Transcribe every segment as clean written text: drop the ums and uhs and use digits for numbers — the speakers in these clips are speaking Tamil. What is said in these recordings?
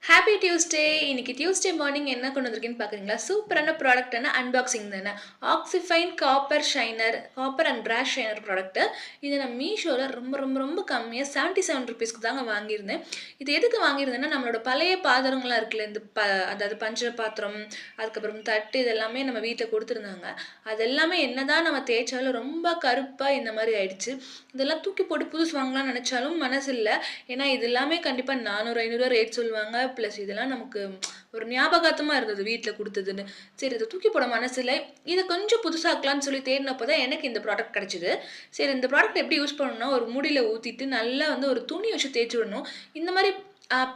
Happy Tuesday! இன்னைக்கு டியூஸ்டே மார்னிங் என்ன கொண்டு வந்திருக்கேன்னு பார்க்குறீங்களா? சூப்பரான ப்ராடக்ட்டான அன்பாக்சிங் தானே. Oxyfine copper shiner, copper and brass shiner product. இத நான் மீஷோல ரொம்ப கம்மியா ₹77க்கு தாங்க வாங்கியிருந்தேன். இது எதுக்கு வாங்கியிருந்தேன்னா, நம்மளோட பழைய பாத்திரங்கள்லாம் இருக்குல்ல, இந்த அதாவது பஞ்ச பாத்திரம், அதுக்கப்புறம் தட்டு இது எல்லாமே நம்ம வீட்ல குடுத்துருந்தாங்க. அது எல்லாமே என்னதான் நம்ம தேய்ச்சாலும் ரொம்ப கருப்பா இந்த மாரி ஆயிடுச்சு. இதெல்லாம் தூக்கி போட்டு புதுசு வாங்கலாம்னு நெனச்சாலும் மனசு இல்ல. ஏன்னா, இது எல்லாமே கண்டிப்பா ரூ. 400, ரூ. 500 ரேட் சொல்லுவாங்க. ப்ளஸ் இதெல்லாம் நமக்கு ஒரு ஞாபகார்த்தமா இருந்தது வீட்ல குடுத்ததுன்னு. சரி இத தூக்கி போட மனசு இல்ல. இத கொஞ்சம் புதுசாக்கலான்னு சொல்லி தேடினப்ப தான் எனக்கு இந்த ப்ராடக்ட் கிடைச்சது. சரி இந்த ப்ராடக்ட் எப்படி யூஸ் பண்ணணும்னா, ஒரு மூடியில ஊத்திட்டு நல்லா வந்து ஒரு துணி வச்சு தேய்ச்சு விடணும். இந்த மாரி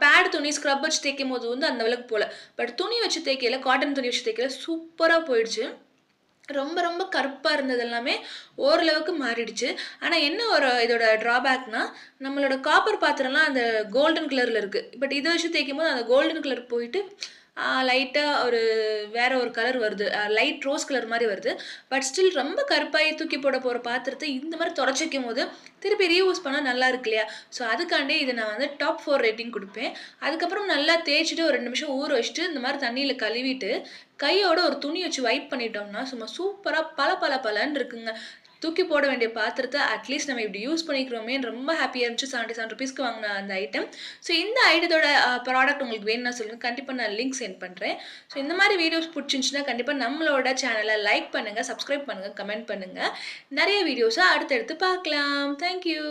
பேட் துணி ஸ்க்ரப் வச்சு தேய்க்கும்போது வந்து அந்த அளவுக்கு போல. பட் துணி வச்சு தேய்க்கையில, காட்டன் துணி வச்சு தேய்க்கையில சூப்பரா போயிடுச்சு. ரொம்ப கருப்பா இருந்தது எல்லாமே ஓரளவுக்கு மாறிடுச்சு. ஆனா என்ன ஒரு இதோட ட்ராபேக்னா, நம்மளோட காப்பர் பாத்திரம்லாம் அந்த கோல்டன் கலர்ல இருக்கு. பட் இத வச்சு தேய்க்கும்போது அந்த கோல்டன் கலர் போயிட்டு, லைட்டா ஒரு வேற ஒரு கலர் வருது. லைட் ரோஸ் கலர் மாரி வருது. பட் ஸ்டில் ரொம்ப கருப்பாயி தூக்கி போட போற பாத்திரத்த இந்த மாரி தொடச்சு வைக்கும்போது, திருப்பி ரீயூஸ் பண்ணா நல்லா இருக்கு இல்லையா? ஸோ அதுக்காண்டி இத நான் வந்து டாப் 4 ரேட்டிங் குடுப்பேன். அதுக்கப்புறம் நல்லா தேய்ச்சுட்டு ஒரு 2 நிமிஷம் ஊற வச்சுட்டு, இந்த மாரி தண்ணீல கழுவிட்டு, கையோட ஒரு துணி வச்சு வைப் பண்ணிட்டோம்னா, சும்மா சூப்பரா பளபளன்னு இருக்குங்க. தூக்கி போட வேண்டிய பாத்திரத்த அட்லீஸ்ட் நம்ம இப்படி யூஸ் பண்ணிக்கிறோமேன்னு ரொம்ப ஹேப்பியா இருந்துச்சு. ₹77க்கு வாங்குன அந்த ஐட்டம். ஸோ இந்த ஐட்டத்தோட ப்ராடக்ட் உங்களுக்கு வேணும்னா சொல்லுங்க. கண்டிப்பா நான் லிங்க் சென்ட் பண்றேன். ஸோ இந்த மாரி வீடியோஸ் புடிச்சிருந்துச்சுன்னா, கண்டிப்பா நம்மளோட சேனல லைக் பண்ணுங்க, சப்ஸ்கிரைப் பண்ணுங்க, கமெண்ட் பண்ணுங்க. நெறைய வீடியோஸ அடுத்தடுத்து பார்க்கலாம். Thank you.